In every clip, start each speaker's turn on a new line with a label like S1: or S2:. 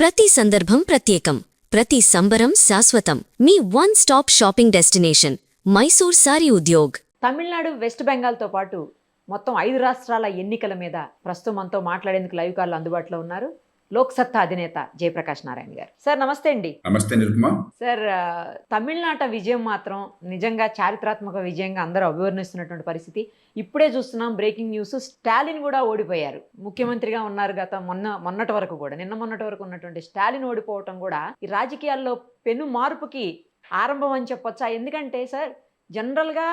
S1: ప్రతి సందర్భం ప్రత్యేకం, ప్రతి సంబరం శాశ్వతం. మీ one stop shopping destination Mysore Sari Udyog.
S2: Tamil Nadu, west బెంగాల్తో పాటు మొత్తం 5 రాష్ట్రాల ఎన్నికల మీద ప్రస్తుతం మనతో మాట్లాడేందుకు లైవ్ కాల్ అందుబాటులో ఉన్నారు లోక్సత్తా అధినేత జయప్రకాష్ నారాయణ గారు. సార్ నమస్తే అండి.
S3: నమస్తే నిరుపమా.
S2: సార్, తమిళనాట విజయం మాత్రం నిజంగా చారిత్రాత్మక విజయంగా అందరూ అభివర్ణిస్తున్నటువంటి పరిస్థితి. ఇప్పుడే చూస్తున్నాం బ్రేకింగ్ న్యూస్, స్టాలిన్ కూడా ఓడిపోయారు. ముఖ్యమంత్రిగా ఉన్నారు మొన్నటి వరకు కూడా, నిన్న మొన్నటి వరకు ఉన్నటువంటి స్టాలిన్ ఓడిపోవటం కూడా ఈ రాజకీయాల్లో పెను మార్పుకి ఆరంభం అని చెప్పొచ్చా? ఎందుకంటే సార్, జనరల్గా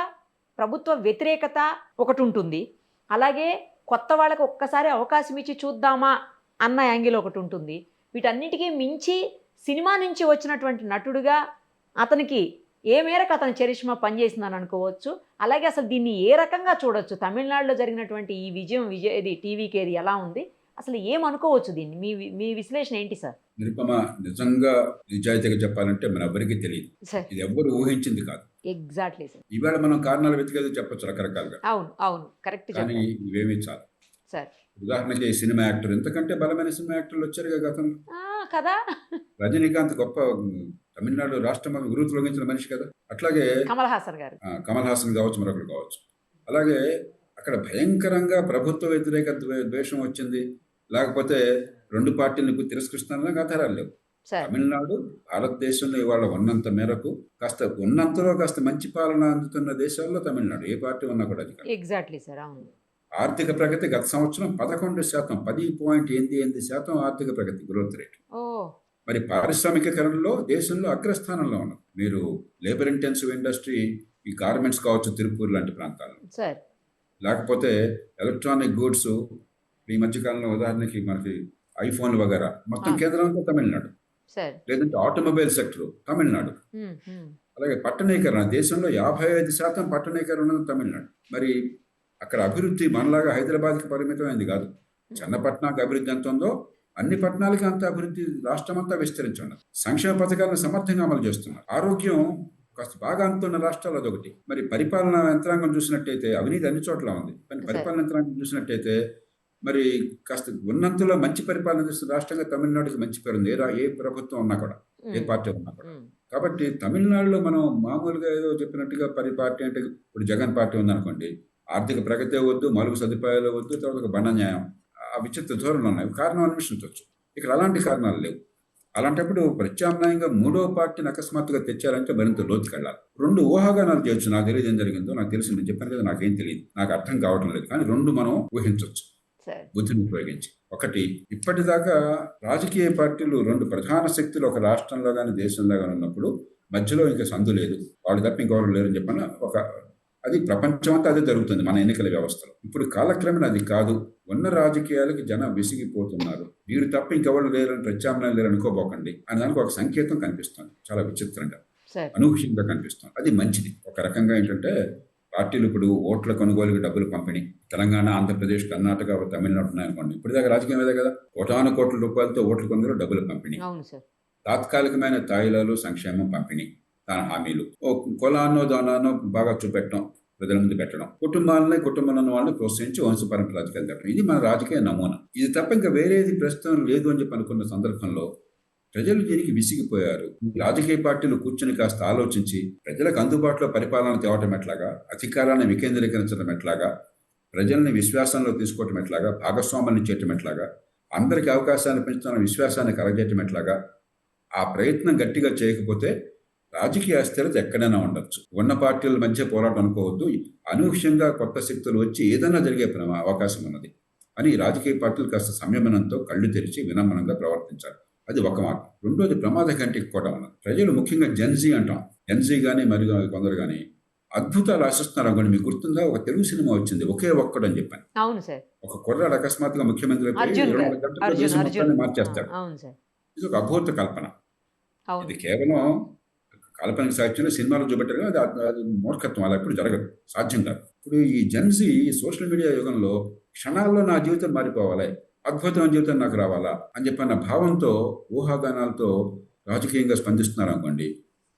S2: ప్రభుత్వ వ్యతిరేకత ఒకటి ఉంటుంది, అలాగే కొత్త వాళ్ళకి ఒక్కసారి అవకాశం ఇచ్చి చూద్దామా అన్న యాంగిల్ ఒకటి ఉంటుంది. వీటన్నిటికీ మించి సినిమా నుంచి వచ్చినటువంటి నటుడుగా అతనికి ఏ మేరకు అతని చరిష్మా పనిచేసిందని అనుకోవచ్చు. అలాగే అసలు దీన్ని ఏ రకంగా చూడొచ్చు? తమిళనాడులో జరిగినటువంటి ఈ ఇది టీవీకి ఏది ఎలా ఉంది, అసలు ఏమనుకోవచ్చు దీన్ని? మీ విశ్లేషణ ఏంటి సార్?
S3: నిరుపమ, నిజంగా నిజాయితీగా చెప్పాలంటే మన ఎవరికి తెలియదు, ఇది ఎవ్వరు ఊహించింది కాదు.
S2: Exactly sir.
S3: ఇవాళ మనం కారణాలు వెతికేది చెప్పొచ్చు రకరకాలుగా.
S2: అవును కరెక్ట్.
S3: కానీ ఇవేమీ చాలు
S2: సార్.
S3: ఉదాహరణకి సినిమా యాక్టర్, ఎంతకంటే బలమైన సినిమా యాక్టర్లు వచ్చారు గతంలో
S2: కదా.
S3: రజనీకాంత్ గొప్ప తమిళనాడు రాష్ట్రం గురువు లొంగించిన మనిషి కదా. అట్లాగే
S2: కమల్ హాసన్ గారు,
S3: కమల్ హాసన్ కావచ్చు, మరొకరు కావచ్చు. అలాగే అక్కడ భయంకరంగా ప్రభుత్వ వ్యతిరేక ద్వేషం వచ్చింది, లేకపోతే రెండు పార్టీలకు తిరస్కరిస్తున్న ఆధారాలు లేవు. తమిళనాడు భారతదేశంలో ఇవాళ ఉన్నంత మేరకు ఉన్నంతలో కాస్త మంచి పాలన అందుతున్న దేశాల్లో తమిళనాడు ఏ పార్టీ ఉన్నా కూడా అది.
S2: Exactly sir. అవును.
S3: ఆర్థిక ప్రగతి గత సంవత్సరం 11%, 10.88% ఆర్థిక ప్రగతి గ్రోత్ రేట్. మరి పారిశ్రామికీకరణలో దేశంలో అగ్రస్థానంలో ఉన్నది. మీరు లేబర్ ఇంటెన్సివ్ ఇండస్ట్రీ, ఈ గార్మెంట్స్ కావచ్చు తిరుపూర్ లాంటి ప్రాంతాల్లో, లేకపోతే ఎలక్ట్రానిక్ గూడ్స్, ఈ మధ్యకాలంలో ఉదాహరణకి మనకి ఐఫోన్ వగేరా మొత్తం కేంద్రం అంతా తమిళనాడు. లేదంటే ఆటోమొబైల్ సెక్టర్ తమిళనాడు. అలాగే పట్టణీకరణ, దేశంలో 55% పట్టణీకరణ ఉన్నది తమిళనాడు. మరి అక్కడ అభివృద్ధి మనలాగా హైదరాబాద్కి పరిమితమైంది కాదు. చిన్న పట్టణానికి అభివృద్ధి ఎంత ఉందో అన్ని పట్టణాలకి అంత అభివృద్ధి రాష్ట్రం అంతా విస్తరించున్నారు. సంక్షేమ పథకాలను సమర్థంగా అమలు చేస్తున్నారు. ఆరోగ్యం కాస్త బాగా అందుతున్న రాష్ట్రాలు అదొకటి. మరి పరిపాలనా యంత్రాంగం చూసినట్టయితే అవినీతి అన్ని చోట్ల ఉంది. కానీ పరిపాలనా యంత్రాంగం చూసినట్టయితే మరి కాస్త ఉన్నంతలో మంచి పరిపాలన చేస్తున్న రాష్ట్రంగా తమిళనాడుకి మంచి పేరు ఉంది, ఏ ప్రభుత్వం ఉన్నా కూడా, ఏ పార్టీ ఉన్నా కూడా. కాబట్టి తమిళనాడులో మనం మామూలుగా ఏదో చెప్పినట్టుగా పార్టీ అంటే, ఇప్పుడు జగన్ పార్టీ ఉందనుకోండి, ఆర్థిక ప్రగతి వద్దు, మౌలిక సదుపాయాలు వద్దు, తర్వాత ఒక బండ న్యాయం, ఆ విచిత్ర ధోరణులు ఉన్నాయి. కారణం అన్వేషించవచ్చు. ఇక్కడ అలాంటి కారణాలు లేవు. అలాంటప్పుడు ప్రత్యామ్నాయంగా మూడో పార్టీని అకస్మాత్తుగా తెచ్చారంటే మరింత లోతుకెళ్ళాలి. 2 ఊహాగానాలు చేయొచ్చు. నాకు తెలియదు ఏం జరిగిందో, నాకు తెలిసి నేను చెప్పాను కదా, నాకేం తెలియదు, నాకు అర్థం కావటం లేదు. కానీ 2 మనం ఊహించవచ్చు బుద్ధిని ఉపయోగించి. ఒకటి, ఇప్పటిదాకా రాజకీయ పార్టీలు 2 ప్రధాన శక్తులు ఒక రాష్ట్రంలో కానీ దేశంలో కానీ ఉన్నప్పుడు మధ్యలో ఇంకా సందు లేదు, వాళ్ళు తప్ప ఇంకెవరు లేరని చెప్పిన అది ప్రపంచం అంతా అదే జరుగుతుంది మన ఎన్నికల వ్యవస్థలో. ఇప్పుడు కాలక్రమేణా అది కాదు. ఉన్న రాజకీయాలకి జనం విసిగిపోతున్నారు, వీరు తప్ప ఇంకెవరు లేరని, ప్రత్యామ్నాయం లేరు అనుకోబోకండి అని దానికి ఒక సంకేతం కనిపిస్తుంది. చాలా విచిత్రంగా, అనూహ్యంగా కనిపిస్తుంది. అది మంచిది. ఒక రకంగా ఏంటంటే పార్టీలు ఇప్పుడు ఓట్ల కొనుగోలుకి డబ్బులు పంపిణీ, తెలంగాణ, ఆంధ్రప్రదేశ్, కర్ణాటక, తమిళనాడు ఉన్నాయనుకోండి, ఇప్పటిదాకా రాజకీయం ఏదే కదా, కోటాను రూపాయలతో ఓట్ల కొనుగోలు డబ్బులు పంపిణీ, తాత్కాలికమైన తాయిలాలు, సంక్షేమం పంపిణీ, తన హామీలు, ఓ కులాన్నో దానానో బాగా చూపెట్టడం, ప్రజల ముందు పెట్టడం, కుటుంబంలో వాళ్ళని ప్రోత్సహించి వంశపరంపర రాజకీయాలు పెట్టడం, ఇది మన రాజకీయ నమూనా. ఇది తప్ప ఇంకా వేరేది ప్రస్తుతం లేదు అని చెప్పి అనుకున్న సందర్భంలో ప్రజలు దీనికి విసిగిపోయారు. రాజకీయ పార్టీలు కూర్చుని కాస్త ఆలోచించి ప్రజలకు అందుబాటులో పరిపాలన తేవటం ఎట్లాగా, అధికారాన్ని వికేంద్రీకరించడం ఎట్లాగా, ప్రజల్ని విశ్వాసంలో తీసుకోవటం ఎట్లాగా, భాగస్వామ్యాన్ని చేయటం ఎట్లాగా, అందరికీ అవకాశాన్ని పెంచుతున్న విశ్వాసాన్ని కలగజేయటం ఎట్లాగా, ఆ ప్రయత్నం గట్టిగా చేయకపోతే రాజకీయ అస్థిరత ఎక్కడైనా ఉండొచ్చు. ఉన్న పార్టీల మధ్య పోరాటం అనుకోవద్దు, అనూహ్యంగా కొత్త శక్తులు వచ్చి ఏదైనా జరిగే అవకాశం ఉన్నది అని రాజకీయ పార్టీలు కాస్త సంయమనంతో కళ్ళు తెరిచి వినమ్రంగా ప్రవర్తించాలి. అది ఒక మార్గం. రెండోది, ప్రమాద కంటే కూడా ఉన్నది. ప్రజలు ముఖ్యంగా జెన్జీ అంటాం, జెన్జీ కానీ మరి కొందరు కానీ అద్భుతాలు ఆశిస్తున్నారు అనుకోండి. మీకు గుర్తుందా, ఒక తెలుగు సినిమా వచ్చింది ఒకే ఒక్కడు అని చెప్పాను. ఒక కుర్రాడు అకస్మాత్తుగా ముఖ్యమంత్రి మార్చేస్తాడు. ఇది ఒక అద్భుత కల్పన. ఇది కేవలం కాల్పనిక సాహిత్యంలో సినిమాలో చూపెట్టారు కానీ అది మూర్ఖత్వం, అలా ఎప్పుడు జరగదు, సాధ్యం కాదు. ఇప్పుడు ఈ జెన్జీ సోషల్ మీడియా యుగంలో క్షణాల్లో నా జీవితం మారిపోవాలి, అద్భుతమైన జీవితం నాకు రావాలా అని చెప్పిన భావంతో, ఊహాగానాలతో రాజకీయంగా స్పందిస్తున్నారు అనుకోండి,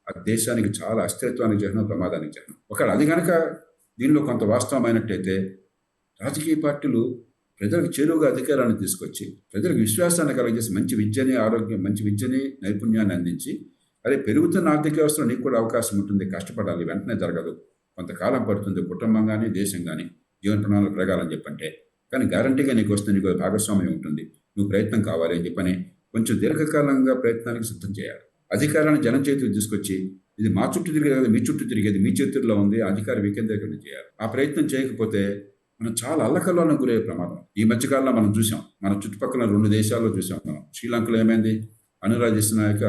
S3: ఆ దేశానికి చాలా అస్థిరత్వానికి చిహ్నం, ప్రమాదానికి చిహ్నం. ఒకవేళ అది కనుక దీనిలో కొంత వాస్తవమైనట్టయితే రాజకీయ పార్టీలు ప్రజలకు చేరువుగా అధికారాన్ని తీసుకొచ్చి ప్రజలకు విశ్వాసాన్ని కలగజేసి మంచి విద్యని ఆరోగ్యం మంచి విద్యని నైపుణ్యాన్ని అందించి అదే పెరుగుతున్న ఆర్థిక వ్యవస్థలో నీకు కూడా అవకాశం ఉంటుంది, కష్టపడాలి, వెంటనే జరగదు, కొంతకాలం పడుతుంది, కుటుంబం కానీ దేశం కానీ జీవన ప్రణాళిక పెరగాలని చెప్పంటే, కానీ గ్యారంటీగా నీకు వస్తే నీకు భాగస్వామ్యం ఉంటుంది, నువ్వు ప్రయత్నం కావాలి అని చెప్పని కొంచెం దీర్ఘకాలంగా ప్రయత్నానికి సిద్ధం చేయాలి. అధికారాన్ని జనం చేతికి తీసుకొచ్చి ఇది మా చుట్టూ తిరిగేది మీ చుట్టూ తిరిగేది మీ చేతుల్లో ఉంది, అధికార వికేంద్రీకరణ చేయాలి. ఆ ప్రయత్నం చేయకపోతే మనం చాలా అల్లకల్లోనే గురయ్యే ప్రమాదం. ఈ మధ్యకాలంలో మనం చూసాం, మన చుట్టుపక్కల 2 దేశాల్లో చూసాం. మనం శ్రీలంకలో ఏమైంది, అనురాగ్ నాయక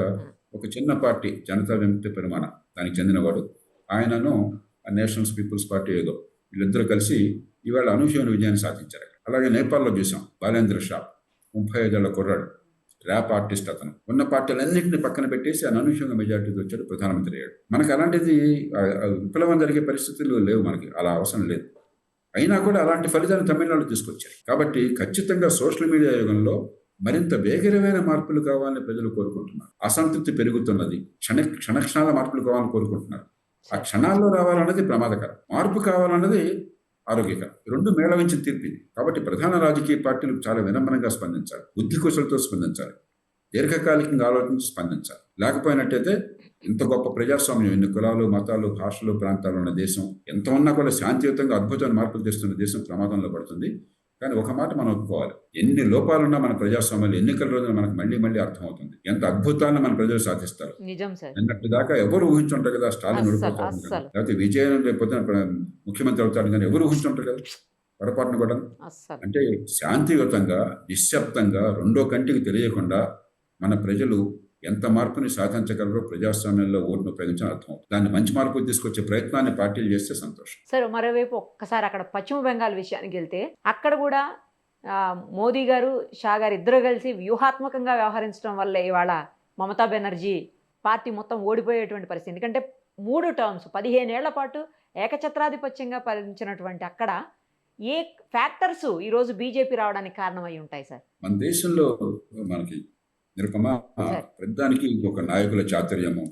S3: ఒక చిన్న పార్టీ జనతా విముక్తి పెరుమాణ దానికి చెందినవాడు, ఆయనను నేషనల్స్ పీపుల్స్ పార్టీ ఏదో వీళ్ళిద్దరూ కలిసి ఇవాళ అనూహ్యమైన విజయాన్ని సాధించారు. అలాగే నేపాల్లో చూసాం, బాలేంద్ర షా 35 ఏళ్ల కుర్రాడు, ర్యాప్ ఆర్టిస్ట్. అతను ఉన్న పార్టీలన్నింటినీ పక్కన పెట్టేసి అనూహ్యంగా మెజార్టీతో వచ్చాడు, ప్రధానమంత్రి అయ్యాడు. మనకు అలాంటిది విప్లవం జరిగే పరిస్థితులు లేవు, మనకి అలా అవసరం లేదు. అయినా కూడా అలాంటి ఫలితాన్ని తమిళనాడు తీసుకొచ్చారు. కాబట్టి ఖచ్చితంగా సోషల్ మీడియా యుగంలో మరింత వేగరమైన మార్పులు కావాలని ప్రజలు కోరుకుంటున్నారు. అసంతృప్తి పెరుగుతున్నది, క్షణక్షణాల మార్పులు కావాలని కోరుకుంటున్నారు. ఆ క్షణాల్లో రావాలన్నది ప్రమాదకరం, మార్పు కావాలన్నది ఆరోగ్యకరం. 2 మేళవించిన తీర్పిది. కాబట్టి ప్రధాన రాజకీయ పార్టీలు చాలా వినమ్రంగా స్పందించాలి, బుద్ధి కుశలతో స్పందించాలి, దీర్ఘకాలికంగా ఆలోచించి స్పందించాలి. లేకపోయినట్టయితే ఇంత గొప్ప ప్రజాస్వామ్యం, ఎన్ని కులాలు, మతాలు, భాషలు, ప్రాంతాలు ఉన్న దేశం, ఎంత ఉన్నా కూడా శాంతియుతంగా అద్భుతమైన మార్పులు తెస్తున్న దేశం ప్రమాదంలో పడుతుంది. కానీ ఒక మాట మనం ఒప్పుకోవాలి, ఎన్ని లోపాలున్నా మన ప్రజాస్వామ్యాలు ఎన్నికల రోజున మనకు మళ్ళీ మళ్ళీ అర్థమవుతుంది ఎంత అద్భుతాన్ని మన ప్రజలు సాధిస్తారు. నిన్నటి దాకా ఎవరు ఊహించుంటారు కదా స్టాలిన్ ఓడిపోతారు, లేకపోతే విజయం లేకపోతే ముఖ్యమంత్రి అవుతాడు, కానీ ఎవరు ఊహించుంటారు కదా పొరపాటును కూడా. అంటే శాంతియుతంగా నిశ్శబ్దంగా రెండో కంటికి తెలియకుండా మన ప్రజలు ఎంత మార్పుని సాధించగలరో ప్రజాస్వామ్యంలో ఓటును ఉపయోగించడం అర్థమవుతుంది. దాన్ని మంచి మార్పు తీసుకొచ్చే ప్రయత్నాన్ని పార్టీలు చేస్తే సంతోషం.
S2: సరే, మరోవైపు ఒక్కసారి అక్కడ పశ్చిమ బెంగాల్ విషయానికి వెళ్తే అక్కడ కూడా మోదీ గారు, షా గారు ఇద్దరు కలిసి వ్యూహాత్మకంగా వ్యవహరించడం వల్ల ఇవాళ మమతా బెనర్జీ పార్టీ మొత్తం ఓడిపోయేటువంటి పరిస్థితి. ఎందుకంటే 3 టర్మ్స్ 15 ఏళ్ల పాటు ఏకఛత్రాధిపత్యంగా పాలించినటువంటి అక్కడ ఏ ఫ్యాక్టర్స్ ఈరోజు బీజేపీ రావడానికి కారణమై ఉంటాయి సార్?
S3: మన దేశంలో మనకి నిరుపమ ప్రధానికి ఒక నాయకుల చాతుర్యము,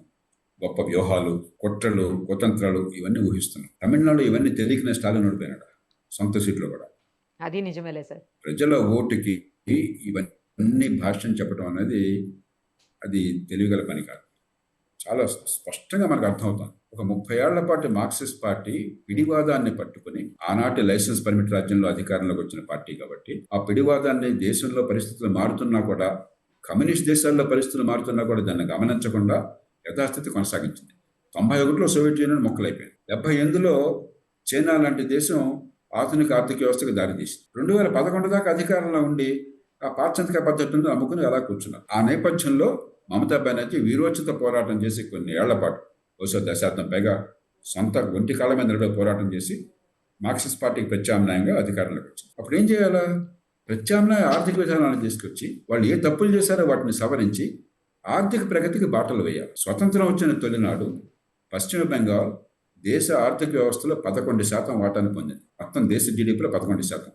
S3: గొప్ప వ్యూహాలు, కుట్రలు, కుతంత్రాలు ఇవన్నీ ఊహిస్తున్నాం. తమిళనాడు ఇవన్నీ తెలియకనే స్టాలిన్ ఓడిపోయినాడు సొంత సీట్లో కూడా.
S2: అది నిజమేలే సార్.
S3: ప్రజల ఓటుకి ఇవన్నీ భాష్యం చెప్పడం అనేది అది తెలియగల పని కాదు. చాలా స్పష్టంగా మనకు అర్థమవుతుంది. ఒక 30 ఏళ్ల పాటు మార్క్సిస్ట్ పార్టీ పిడివాదాన్ని పట్టుకుని ఆనాటి లైసెన్స్ పర్మిట్ రాజ్యంలో అధికారంలోకి వచ్చిన పార్టీ కాబట్టి ఆ పిడివాదాన్ని దేశంలో పరిస్థితులు మారుతున్నా కూడా, కమ్యూనిస్ట్ దేశాల్లో పరిస్థితులు మారుతున్నా కూడా దాన్ని గమనించకుండా యథాస్థితి కొనసాగించింది. 91లో సోవియట్ యూనియన్ మొక్కలైపోయింది. 78లో చైనా లాంటి దేశం ఆధునిక ఆర్థిక వ్యవస్థకు దారితీసింది. 2011 దాకా అధికారంలో ఉండి ఆ పాశ్చాత్య పద్ధతులను అమ్ముకుని అలా కూర్చున్నారు. ఆ నేపథ్యంలో మమతా బెనర్జీ వీరోచిత పోరాటం చేసి కొన్ని ఏళ్ల పాటు, బహుశా దశాబ్దం పైగా సొంత ఒంటి కాళ్ళ మీద నిలబడి పోరాటం చేసి మార్క్సిస్ట్ పార్టీకి ప్రత్యామ్నాయంగా అధికారంలోకి వచ్చింది. అప్పుడు ఏం చేయాలా? ప్రత్యామ్నాయ ఆర్థిక విధానాలను తీసుకొచ్చి వాళ్ళు ఏ తప్పులు చేశారో వాటిని సవరించి ఆర్థిక ప్రగతికి బాటలు వేయాలి. స్వతంత్రం వచ్చిన తొలినాడు పశ్చిమ బెంగాల్ దేశ ఆర్థిక వ్యవస్థలో 11% వాటాను పొందింది. మొత్తం దేశ జీడీపీలో 11%.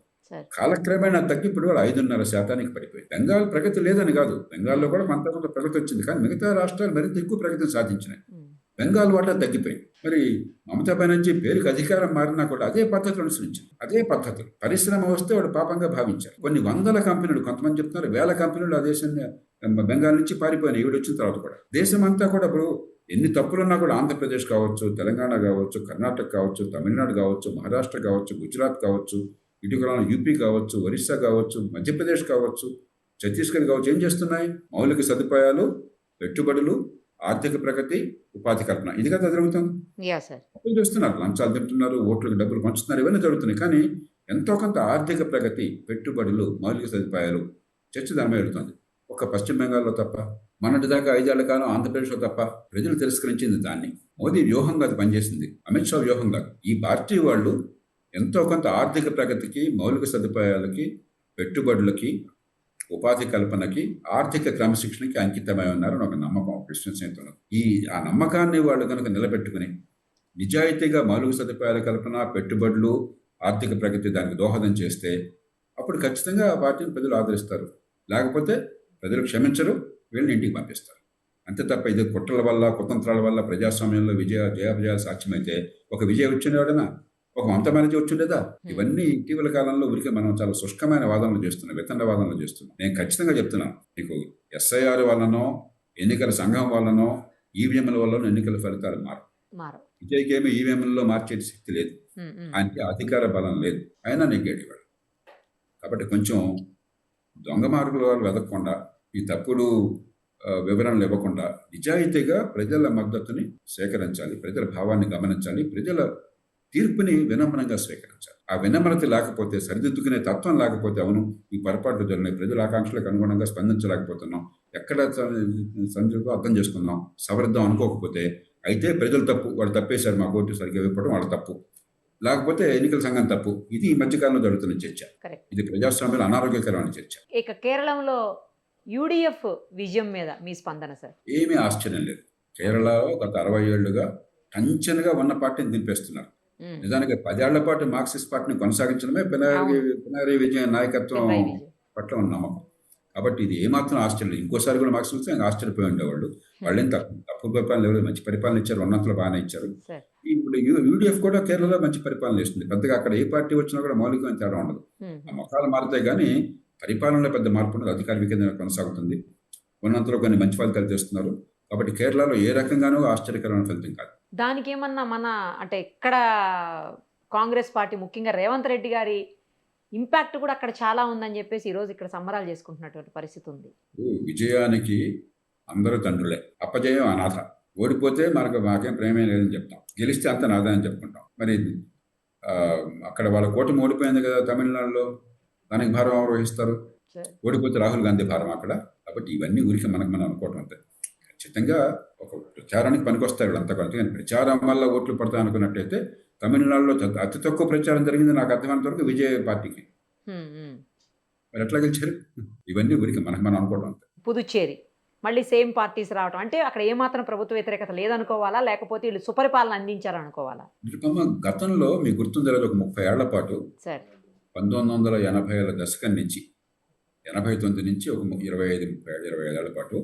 S3: కాలక్రమేణా తగ్గి ఇప్పుడు 5.5% పడిపోయింది. బెంగాల్ ప్రగతి లేదని కాదు, బెంగాల్లో కూడా కొంత ప్రగతి వచ్చింది, కానీ మిగతా రాష్ట్రాలు మరింత ఎక్కువ ప్రగతిని సాధించినాయి. బెంగాల్ వాటా తగ్గిపోయింది. మరి మమతా బెనర్జీ పేరుకి అధికారం మారినా కూడా అదే పద్ధతులు అనుసరించింది. అదే పద్ధతులు. పరిశ్రమ వస్తే వాడు పాపంగా భావించారు. కొన్ని వందల కంపెనీలు, కొంతమంది చెప్తున్నారు 1000 కంపెనీలు ఆ దేశాన్ని బెంగాల్ నుంచి పారిపోయినాయి ఈవిడ వచ్చిన తర్వాత కూడా. దేశం అంతా కూడా ఇప్పుడు ఎన్ని తప్పులున్నా కూడా ఆంధ్రప్రదేశ్ కావచ్చు, తెలంగాణ కావచ్చు, కర్ణాటక కావచ్చు, తమిళనాడు కావచ్చు, మహారాష్ట్ర కావచ్చు, గుజరాత్ కావచ్చు, ఇటీవల యూపీ కావచ్చు, ఒరిస్సా కావచ్చు, మధ్యప్రదేశ్ కావచ్చు, ఛత్తీస్గఢ్ కావచ్చు, ఏం చేస్తున్నాయి? మౌలిక సదుపాయాలు, పెట్టుబడులు, ఆర్థిక ప్రగతి, ఉపాధి కల్పన, ఇది కదా జరుగుతుంది. చేస్తున్నారు, లంచాలు తింటున్నారు, ఓట్లకు డబ్బులు పంచుతున్నారు, ఇవన్నీ జరుగుతున్నాయి. కానీ ఎంతో కొంత ఆర్థిక ప్రగతి, పెట్టుబడులు, మౌలిక సదుపాయాలు చర్చ దాని మీద జరుగుతుంది. ఒక పశ్చిమ బెంగాల్లో తప్ప, మొన్నటి దాకా 5 ఏళ్ల కాలం ఆంధ్రప్రదేశ్లో తప్ప ప్రజలు తిరస్కరించింది దాన్ని. మోదీ వ్యూహంగా అది పనిచేసింది, అమిత్ షా వ్యూహంగా. ఈ పార్టీ వాళ్ళు ఎంతో కొంత ఆర్థిక ప్రగతికి, మౌలిక సదుపాయాలకి, పెట్టుబడులకి, ఉపాధి కల్పనకి, ఆర్థిక క్రమశిక్షణకి అంకితమై ఉన్నారని ఒక నమ్మకం విశ్వసనీయతలో. ఆ నమ్మకాన్ని వాళ్ళు కనుక నిలబెట్టుకుని నిజాయితీగా మౌలిక సదుపాయాల కల్పన, పెట్టుబడులు, ఆర్థిక ప్రగతి దానికి దోహదం చేస్తే అప్పుడు ఖచ్చితంగా ఆ పార్టీని ప్రజలు ఆదరిస్తారు. లేకపోతే ప్రజలు క్షమించరు, వీళ్ళని ఇంటికి పంపిస్తారు. అంతే తప్ప ఇది కుట్రల వల్ల, కుతంత్రాల వల్ల ప్రజాస్వామ్యంలో జయాపజయాలు సాధ్యమైతే ఒక విజయం వచ్చినవాడనా ఒక మమతా బెనర్జీ వచ్చిండేదా? ఇవన్నీ ఇటీవల కాలంలో ఊరికే మనం చాలా శుష్కమైన వాదనలు చేస్తున్నాం, వితండ వాదనలు చేస్తున్నాం. నేను ఖచ్చితంగా చెప్తున్నాను, మీకు ఎస్ఐఆర్ వల్లనో ఎన్నికల సంఘం వల్లనో ఈవీఎంల వల్లనో ఎన్నికల ఫలితాలు
S2: మారవు.
S3: విజయ్కేమీ ఈవీఎంలలో మార్చే శక్తి లేదు, ఆయనకి అధికార బలం లేదు, అయినా నెగ్గాడు ఇవాళ. కాబట్టి కొంచెం దొంగ మార్గుల వాళ్ళు వెతకకుండా, ఈ తప్పుడు వివరణలు ఇవ్వకుండా నిజాయితీగా ప్రజల మద్దతుని సేకరించాలి, ప్రజల భావాన్ని గమనించాలి, ప్రజల తీర్పుని వినమ్రంగా స్వీకరించాలి. ఆ వినమ్రత లేకపోతే, సరిదిద్దుకునే తత్వం లేకపోతే, అవును ఈ పొరపాట్లు జరిగినాయి, ప్రజల ఆకాంక్షలకు అనుగుణంగా స్పందించలేకపోతున్నాం, ఎక్కడ సందర్భం అర్థం చేసుకుందాం, సవరిద్దాం అనుకోకపోతే, అయితే ప్రజలు తప్పు, వాళ్ళు తప్పేశారు, మా ఓటు సరిగ్గా ఇవ్వడం వాళ్ళ తప్పు, లేకపోతే ఎన్నికల సంఘం తప్పు. ఇది ఈ మధ్యకాలంలో జరుగుతున్న చర్చ. ఇది ప్రజాస్వామ్యంలో అనారోగ్యకరమైన చర్చ.
S2: ఇక కేరళంలో యూడిఎఫ్ విజయం మీద మీ స్పందన సార్?
S3: ఏమీ ఆశ్చర్యం లేదు. కేరళలో గత 60 ఏళ్లుగా టంచన్గా ఉన్న పార్టీని దింపేస్తున్నారు. నిజానికి 10 ఏళ్ల పాటు మార్క్సిస్ట్ పార్టీని కొనసాగించడమే పినరయి విజయన్ నాయకత్వం పట్ల ఉన్న నమ్మకం. కాబట్టి ఇది ఏమాత్రం ఆశ్చర్యం లేదు. ఇంకోసారి కూడా మార్క్సిస్ట్ వస్తే ఆశ్చర్యపోయి ఉండేవాళ్ళు. వాళ్ళేం తప్పు పరిపాలన లేదు, మంచి పరిపాలన ఇచ్చారు, ఉన్నంతలో బాగానే ఇచ్చారు. ఇప్పుడు యూడిఎఫ్ కూడా కేరళలో మంచి పరిపాలన ఇస్తుంది. పెద్దగా అక్కడ ఏ పార్టీ వచ్చినా కూడా మౌలికమైన తేడా ఉండదు. ఆ మొఖాలు మారుతాయి కానీ పరిపాలనలో పెద్ద మార్పు ఉండదు, అధికార వికేంద్రం కొనసాగుతుంది, ఉన్నంతలో కొన్ని మంచి ఫలితాలు తెస్తున్నారు. కాబట్టి కేరళలో ఏ రకంగానూ ఆశ్చర్యకరమైన ఫలితం కాదు.
S2: దానికి ఏమన్నా అంటే ఇక్కడ కాంగ్రెస్ పార్టీ ముఖ్యంగా రేవంత్ రెడ్డి గారి ఇంపాక్ట్ కూడా అక్కడ చాలా ఉందని చెప్పేసి ఈరోజు ఇక్కడ సంబరాలు చేసుకుంటున్నటువంటి పరిస్థితి ఉంది.
S3: విజయానికి అందరూ తండ్రులే, అపజయం అనాథ. ఓడిపోతే మాకేం ప్రేమే లేదని చెప్తాం, గెలిస్తే అంత నాదా అని చెప్పుకుంటాం. మరి అక్కడ వాళ్ళ కూటమి ఓడిపోయింది కదా తమిళనాడులో, దానికి భారం ఎవరు వహిస్తారు? ఓడిపోతే రాహుల్ గాంధీ భారం అక్కడ. కాబట్టి ఇవన్నీ ఊరికి మనం అనుకోవటం అంతే. ఖచ్చితంగా ఒక ప్రచారానికి పనికొస్తాయి వీళ్ళంతా కొంత, కానీ ప్రచారం వల్ల ఓట్లు పడతాయి అనుకున్నట్టయితే తమిళనాడులో అతి తక్కువ ప్రచారం జరిగింది నాకు అర్థమైనంత వరకు విజయ పార్టీకి. మరి ఎట్లా గెలిచారు? ఇవన్నీ ఊరికి మనం అనుకోవడం అంతే.
S2: పుదుచ్చేరి మళ్ళీ సేమ్ పార్టీస్ రావడం అంటే అక్కడ ఏమాత్రం ప్రభుత్వ వ్యతిరేకత లేదనుకోవాలా, లేకపోతే వీళ్ళు సుపరిపాలన అందించారనుకోవాలా?
S3: గతంలో మీకు గుర్తుందో ఒక 30 ఏళ్ల పాటు, 1980ల దశకం నుంచి 89 నుంచి ఒక 25 ఏళ్ల పాటు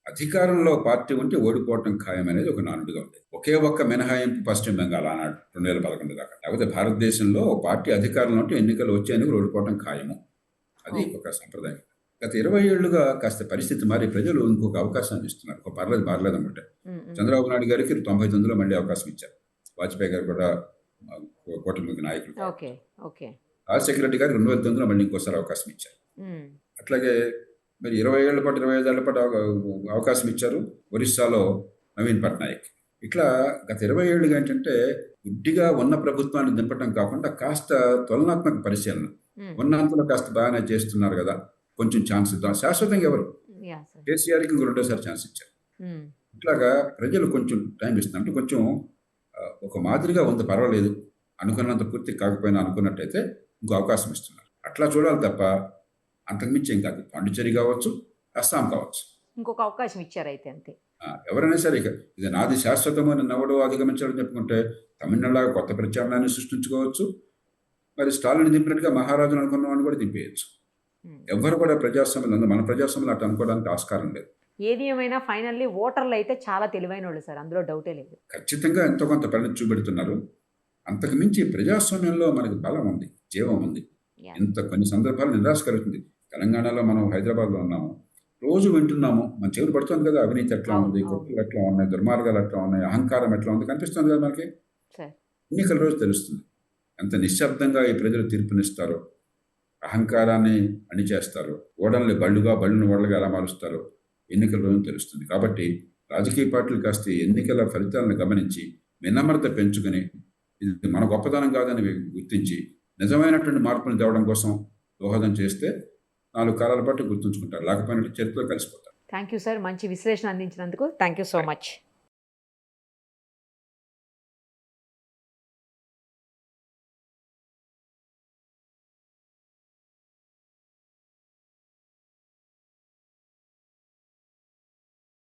S3: అధికారంలో పార్టీ ఉంటే ఓడిపోవటం ఖాయం అనేది ఒక నానుడిగా ఉండేది. ఒకే ఒక్క మినహాయింపు పశ్చిమ బెంగాల్ ఆనాడు 2011 దాకా. లేకపోతే భారతదేశంలో భారతీయ అధికారంలో ఉంటే ఎన్నికలు వచ్చే ఎన్నికలు ఓడిపోవటం ఖాయము. అది ఒక సంప్రదాయం. గత 20 ఏళ్లుగా కాస్త పరిస్థితి మారి ప్రజలు ఇంకొక అవకాశాన్ని ఇస్తున్నారు. ఒక పర్లేదు అన్నమాట. చంద్రబాబు నాయుడు గారికి 99లో మళ్ళీ అవకాశం ఇచ్చారు. వాజ్పేయి గారు కూడా కూటమి నాయకులు. రాజశేఖర రెడ్డి గారికి 2009లో మళ్ళీ ఇంకోసారి అవకాశం ఇచ్చారు. అట్లాగే మరి 20 ఏళ్ల పాటు 25 ఏళ్ల పాటు అవకాశం ఇచ్చారు ఒరిస్సాలో నవీన్ పట్నాయక్. ఇట్లా గత 20 ఏళ్ళుగా ఏంటంటే గుడ్డిగా ఉన్న ప్రభుత్వాన్ని దింపడం కాకుండా కాస్త తులనాత్మక పరిశీలన, ఉన్నంతలో కాస్త బాగానే చేస్తున్నారు కదా, కొంచెం ఛాన్స్ ఇద్దాం. శాశ్వతంగా ఎవరు? కేసీఆర్కి ఇంకో 2వ ఛాన్స్ ఇచ్చారు. ఇట్లాగా ప్రజలు కొంచెం టైం ఇస్తున్నారు. అంటే కొంచెం ఒక మాదిరిగా ఉంది, పర్వాలేదు, అనుకున్నంత పూర్తి కాకపోయినా అనుకున్నట్టయితే ఇంకో అవకాశం ఇస్తున్నారు. అట్లా చూడాలి తప్ప అంతకుమించి ఏం కాదు. పాండిచ్చేరి కావచ్చు, అస్సాం కావచ్చు,
S2: ఇంకొక అవకాశం ఇచ్చారు అయితే అంతే.
S3: ఎవరైనా సరే ఇక ఇది నాది శాశ్వతమైన నవ్వడో అధిగమించాలని చెప్పుకుంటే తమిళనాడులాగా కొత్త ప్రత్యామ్నాయాన్ని సృష్టించుకోవచ్చు. మరి స్టాలిన్ దింపినట్టుగా మహారాజును అనుకున్నవాడిని కూడా దింపేయచ్చు. ఎవరు కూడా ప్రజాస్వామ్యం, మన ప్రజాస్వామ్యం అట్లా అనుకోవడానికి ఆస్కారం లేదు.
S2: ఏది ఏమైనా ఫైనల్లీ ఓటర్లు అయితే చాలా తెలివైన వాళ్ళు సార్, అందులో డౌటే లేదు.
S3: ఖచ్చితంగా ఎంతో కొంత పరిణతి చూపెడుతున్నారు. అంతకు మించి ప్రజాస్వామ్యంలో మనకి బలం ఉంది, జీవం ఉంది. కొన్ని సందర్భాలు నిరాశ కలుగుతుంది. తెలంగాణలో మనం హైదరాబాద్లో ఉన్నాము, రోజు వింటున్నాము, మన చెవులు పడుతుంది కదా, అవినీతి ఎట్లా ఉంది, కుట్రలు ఎట్లా ఉన్నాయి, దుర్మార్గాలు ఎట్లా ఉన్నాయి, అహంకారం ఎట్లా ఉంది, కనిపిస్తుంది కదా మనకి. ఎన్నికల రోజు తెలుస్తుంది ఎంత నిశ్శబ్దంగా ఈ ప్రజలు తీర్పునిస్తారో, అహంకారాన్ని అణిచేస్తారు, ఓడల్ని బళ్ళును ఓడలుగా ఎలా మారుస్తారో ఎన్నికల రోజు తెలుస్తుంది. కాబట్టి రాజకీయ పార్టీలు కాస్త ఎన్నికల ఫలితాలను గమనించి వినమ్రత పెంచుకుని ఇది మన గొప్పతనం కాదని గుర్తించి నిజమైనటువంటి మార్పును తేవడం కోసం దోహదం చేస్తే 4 కాలాల పాటు గుర్తుంచుకుంటారు, లేకపోయినట్టు చరిత్రలో కలిసిపోతారు.
S2: థ్యాంక్ యూ సార్, మంచి విశ్లేషణ అందించినందుకు థ్యాంక్ యూ సో మచ్.